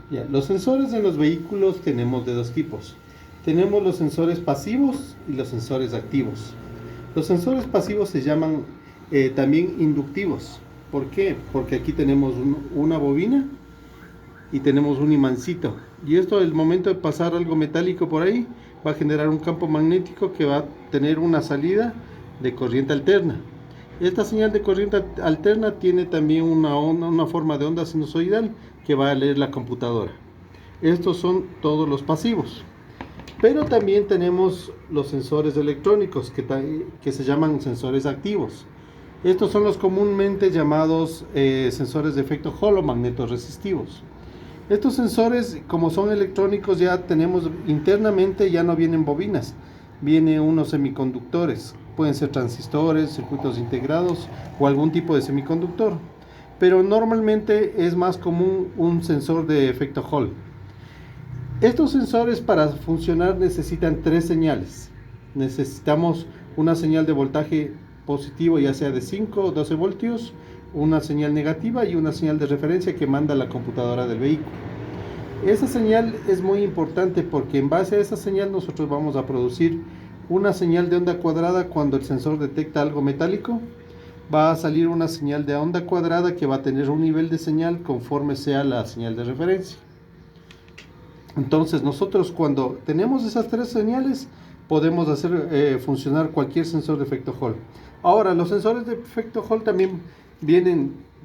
Ya, los sensores en los vehículos tenemos de dos tipos. Tenemos los sensores pasivos y los sensores activos. Los sensores pasivos se llaman también inductivos. ¿Por qué? Porque aquí tenemos una bobina y tenemos un imancito. Y esto, al momento de pasar algo metálico por ahí, va a generar un campo magnético que va a tener una salida de corriente alterna. Esta señal de corriente alterna tiene también una forma de onda sinusoidal que va a leer la computadora. Estos son todos los pasivos. Pero también tenemos los sensores electrónicos que se llaman sensores activos. Estos son los comúnmente llamados sensores de efecto Hall o magnetoresistivos. Estos sensores, como son electrónicos, ya tenemos internamente, ya no vienen bobinas, vienen unos semiconductores. Pueden ser transistores, circuitos integrados o algún tipo de semiconductor. Pero normalmente es más común un sensor de efecto Hall. Estos sensores, para funcionar, necesitan tres señales. Necesitamos una señal de voltaje positivo, ya sea de 5 o 12 voltios, una señal negativa y una señal de referencia que manda la computadora del vehículo. Esa señal es muy importante porque en base a esa señal nosotros vamos a producir una señal de onda cuadrada. Cuando el sensor detecta algo metálico, va a salir una señal de onda cuadrada que va a tener un nivel de señal conforme sea la señal de referencia. Entonces nosotros, cuando tenemos esas tres señales, podemos hacer funcionar cualquier sensor de efecto Hall. Ahora, los sensores de efecto Hall también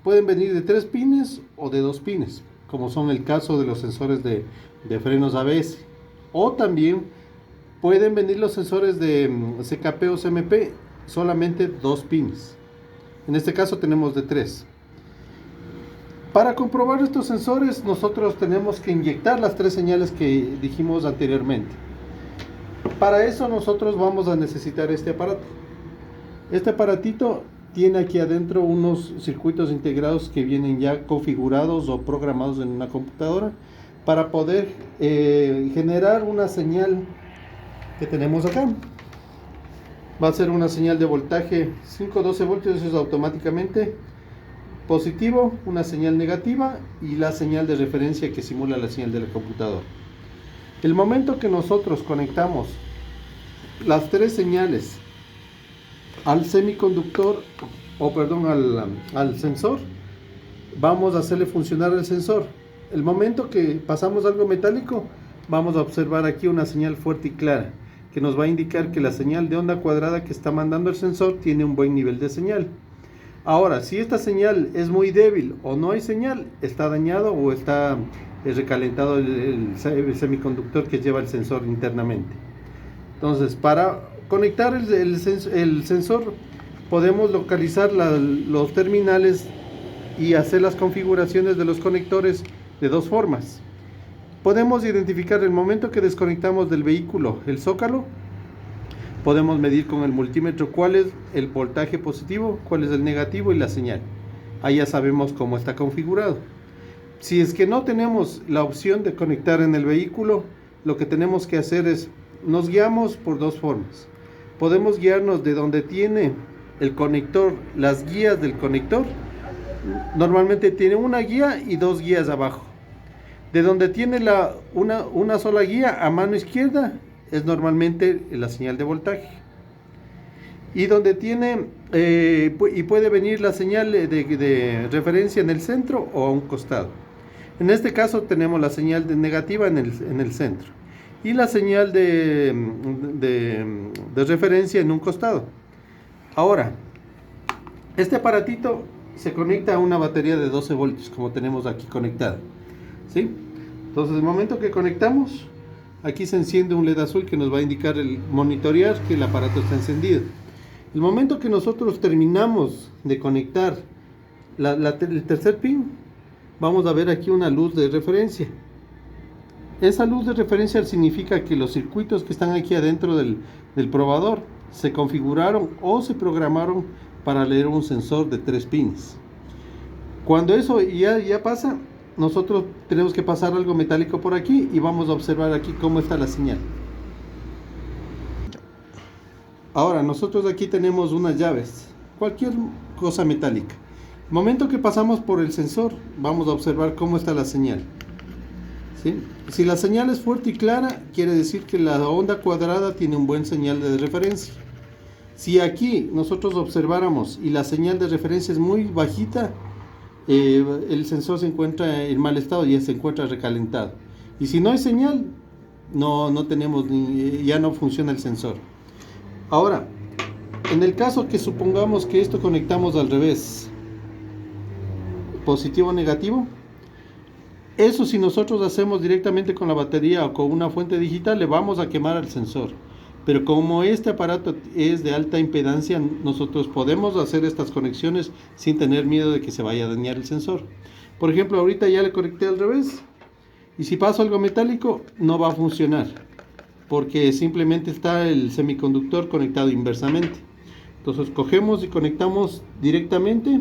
pueden venir de 3 pines o de 2 pines, como son el caso de los sensores de frenos ABS. O también pueden venir los sensores de CKP o CMP, solamente 2 pines. En este caso tenemos de 3. Para comprobar estos sensores, nosotros tenemos que inyectar las tres señales que dijimos anteriormente. Para eso nosotros vamos a necesitar este aparato. Este aparatito tiene aquí adentro unos circuitos integrados que vienen ya configurados o programados en una computadora para poder generar una señal que tenemos acá. Va a ser una señal de voltaje 5-12 voltios, eso es automáticamente positivo, una señal negativa y la señal de referencia que simula la señal del computador. El momento que nosotros conectamos las tres señales al semiconductor, al sensor, vamos a hacerle funcionar el sensor. El momento que pasamos algo metálico, vamos a observar aquí una señal fuerte y clara que nos va a indicar que la señal de onda cuadrada que está mandando el sensor tiene un buen nivel de señal. Ahora, si esta señal es muy débil o no hay señal, está dañado o está recalentado el semiconductor que lleva el sensor internamente. Entonces, para conectar el sensor, podemos localizar los terminales y hacer las configuraciones de los conectores de dos formas. Podemos identificar el momento que desconectamos del vehículo el zócalo. Podemos medir con el multímetro cuál es el voltaje positivo, cuál es el negativo y la señal. Ahí ya sabemos cómo está configurado. Si es que no tenemos la opción de conectar en el vehículo, lo que tenemos que hacer es, nos guiamos por dos formas. Podemos guiarnos de donde tiene el conector, las guías del conector. Normalmente tiene una guía y dos guías abajo. De donde tiene una sola guía a mano izquierda, es normalmente la señal de voltaje. Y donde tiene y puede venir la señal de referencia en el centro o a un costado. En este caso tenemos la señal de negativa en el centro y la señal de referencia en un costado. Ahora, este aparatito se conecta a una batería de 12 voltios, como tenemos aquí conectada, ¿sí? Entonces, el momento que conectamos, aquí se enciende un LED azul que nos va a indicar monitorear que el aparato está encendido. El momento que nosotros terminamos de conectar el tercer pin, vamos a ver aquí una luz de referencia. Esa luz de referencia significa que los circuitos que están aquí adentro del probador se configuraron o se programaron para leer un sensor de 3 pines. Cuando eso ya pasa, nosotros tenemos que pasar algo metálico por aquí y vamos a observar aquí cómo está la señal. Ahora, nosotros aquí tenemos unas llaves, cualquier cosa metálica. El momento que pasamos por el sensor, vamos a observar cómo está la señal. ¿sí? Si la señal es fuerte y clara, quiere decir que la onda cuadrada tiene un buen señal de referencia. Si aquí nosotros observáramos y la señal de referencia es muy bajita, el sensor se encuentra en mal estado, ya se encuentra recalentado. Y si no hay señal, no tenemos ya no funciona el sensor. Ahora, en el caso que supongamos que esto conectamos al revés, positivo o negativo, eso si nosotros hacemos directamente con la batería o con una fuente digital, le vamos a quemar al sensor. Pero como este aparato es de alta impedancia, nosotros podemos hacer estas conexiones sin tener miedo de que se vaya a dañar el sensor. Por ejemplo, ahorita ya le conecté al revés, y si paso algo metálico no va a funcionar, porque simplemente está el semiconductor conectado inversamente. Entonces cogemos y conectamos directamente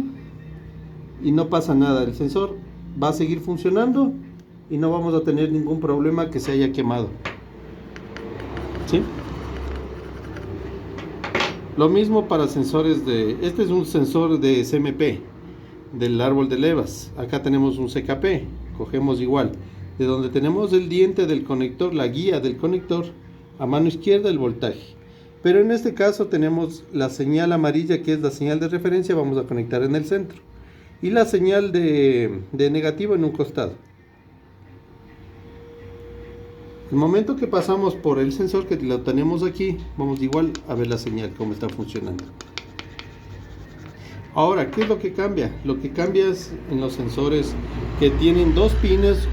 y no pasa nada, el sensor va a seguir funcionando y no vamos a tener ningún problema que se haya quemado. ¿Sí? Lo mismo para sensores este es un sensor de CMP del árbol de levas. Acá tenemos un CKP, cogemos igual, de donde tenemos el diente del conector, la guía del conector, a mano izquierda el voltaje. Pero en este caso tenemos la señal amarilla, que es la señal de referencia, vamos a conectar en el centro, y la señal de negativo en un costado. El momento que pasamos por el sensor, que lo tenemos aquí, vamos igual a ver la señal, cómo está funcionando. Ahora, ¿qué es lo que cambia? Lo que cambia es en los sensores que tienen dos pines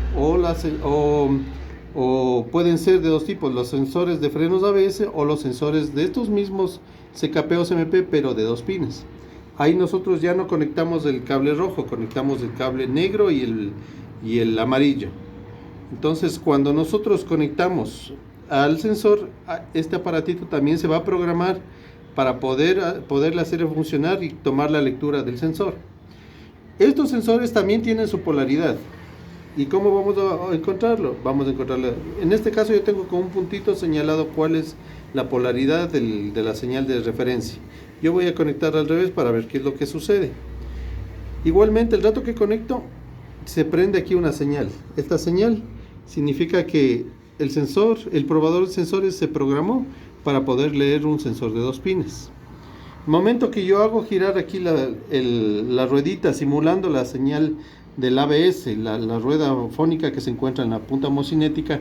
o pueden ser de dos tipos, los sensores de frenos ABS o los sensores de estos mismos CKP o CMP, pero de dos pines. Ahí nosotros ya no conectamos el cable rojo, conectamos el cable negro y el amarillo. Entonces, cuando nosotros conectamos al sensor, este aparatito también se va a programar para poderle hacer funcionar y tomar la lectura del sensor. Estos sensores también tienen su polaridad. ¿Y cómo vamos a encontrarlo? Vamos a encontrarlo. En este caso yo tengo con un puntito señalado cuál es la polaridad de la señal de referencia. Yo voy a conectar al revés para ver qué es lo que sucede. Igualmente, el rato que conecto, se prende aquí una señal. Esta señal significa que el probador de sensores se programó para poder leer un sensor de dos pines. El momento que yo hago girar aquí la ruedita simulando la señal del ABS, la rueda fónica que se encuentra en la punta homocinética,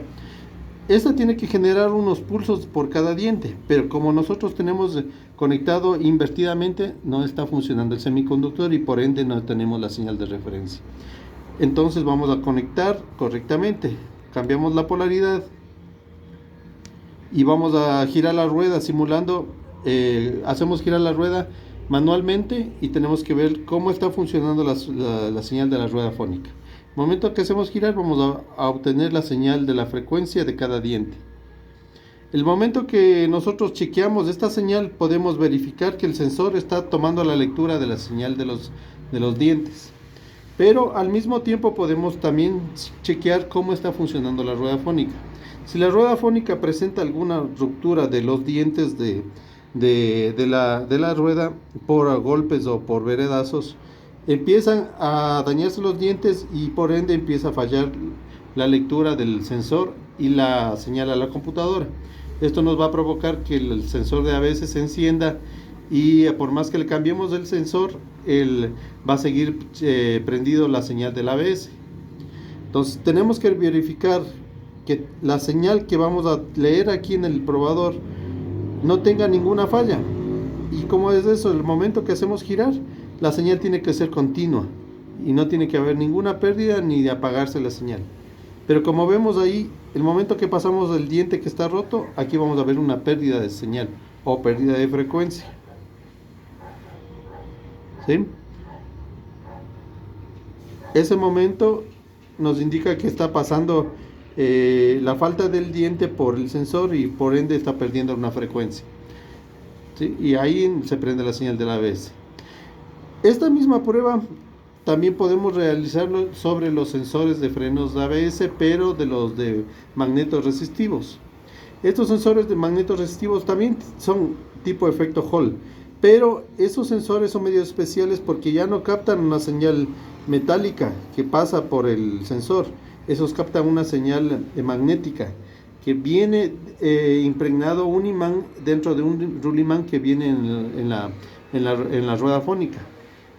esta tiene que generar unos pulsos por cada diente, pero como nosotros tenemos conectado invertidamente, no está funcionando el semiconductor y por ende no tenemos la señal de referencia. Entonces vamos a conectar correctamente, cambiamos la polaridad y vamos a girar la rueda simulando, hacemos girar la rueda manualmente y tenemos que ver cómo está funcionando la señal de la rueda fónica. El momento que hacemos girar, vamos a obtener la señal de la frecuencia de cada diente. El momento que nosotros chequeamos esta señal, podemos verificar que el sensor está tomando la lectura de la señal de los dientes. Pero al mismo tiempo podemos también chequear cómo está funcionando la rueda fónica. Si la rueda fónica presenta alguna ruptura de los dientes de la rueda por golpes o por veredazos, empiezan a dañarse los dientes y por ende empieza a fallar la lectura del sensor y la señal a la computadora. Esto nos va a provocar que el sensor de ABS se encienda y por más que le cambiemos el sensor, va a seguir prendido la señal del ABS. Entonces tenemos que verificar que la señal que vamos a leer aquí en el probador no tenga ninguna falla. Y como es eso, el momento que hacemos girar, la señal tiene que ser continua y no tiene que haber ninguna pérdida ni de apagarse la señal. Pero como vemos ahí, el momento que pasamos el diente que está roto, aquí vamos a ver una pérdida de señal o pérdida de frecuencia. ¿Sí? Ese momento nos indica que está pasando la falta del diente por el sensor y por ende está perdiendo una frecuencia. ¿Sí? Y ahí se prende la señal del ABS. Esta misma prueba también podemos realizarlo sobre los sensores de frenos de ABS, pero de los de magnetos resistivos. Estos sensores de magnetos resistivos también son tipo efecto Hall, pero esos sensores son medio especiales porque ya no captan una señal metálica que pasa por el sensor. esos captan una señal magnética que viene impregnado un imán dentro de un rulimán que viene en la rueda fónica.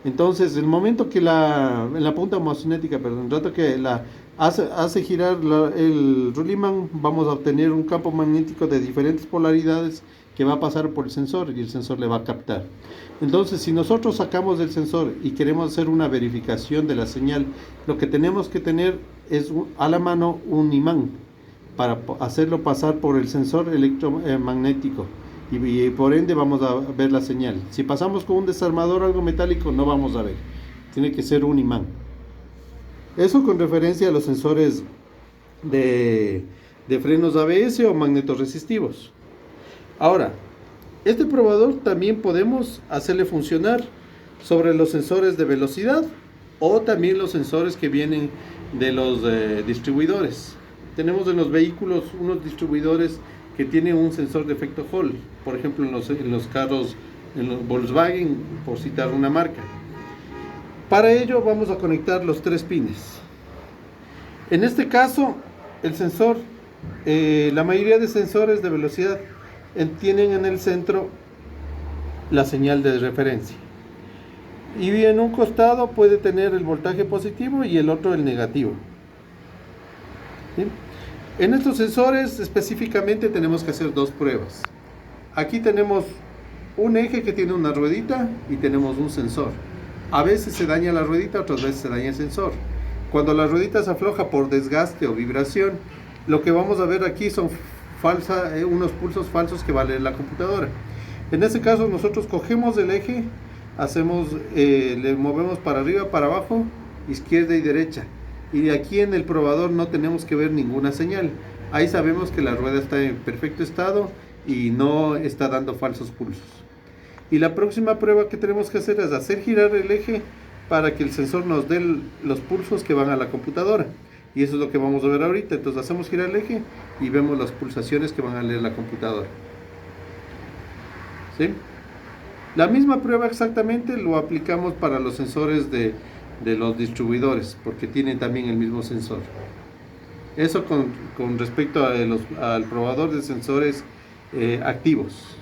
Entonces, el momento que en la punta homocinética, perdón, el rato que hace girar el rulimán, vamos a obtener un campo magnético de diferentes polaridades que va a pasar por el sensor y el sensor le va a captar. Entonces, si nosotros sacamos del sensor y queremos hacer una verificación de la señal, lo que tenemos que tener es a la mano un imán para hacerlo pasar por el sensor electromagnético y por ende vamos a ver la señal. Si pasamos con un desarmador o algo metálico, no vamos a ver. Tiene que ser un imán. Eso con referencia a los sensores de frenos ABS o magnetorresistivos. Ahora, este probador también podemos hacerle funcionar sobre los sensores de velocidad o también los sensores que vienen de los distribuidores. Tenemos en los vehículos unos distribuidores que tienen un sensor de efecto Hall, por ejemplo en los carros, en los Volkswagen, por citar una marca. Para ello vamos a conectar los 3 pines. En este caso, el sensor, la mayoría de sensores de velocidad tienen en el centro la señal de referencia. Y en un costado puede tener el voltaje positivo y el otro el negativo. ¿Sí? En estos sensores específicamente tenemos que hacer 2 pruebas. Aquí tenemos un eje que tiene una ruedita y tenemos un sensor. A veces se daña la ruedita, otras veces se daña el sensor. Cuando la ruedita se afloja por desgaste o vibración, lo que vamos a ver aquí son unos pulsos falsos que va a leer la computadora. En este caso nosotros cogemos el eje, le movemos para arriba, para abajo, izquierda y derecha. Y aquí en el probador no tenemos que ver ninguna señal. Ahí sabemos que la rueda está en perfecto estado y no está dando falsos pulsos. Y la próxima prueba que tenemos que hacer es hacer girar el eje para que el sensor nos dé los pulsos que van a la computadora. Y eso es lo que vamos a ver ahorita. Entonces hacemos girar el eje y vemos las pulsaciones que van a leer la computadora. ¿Sí? La misma prueba exactamente lo aplicamos para los sensores de los distribuidores, porque tienen también el mismo sensor. Eso con respecto al probador de sensores activos.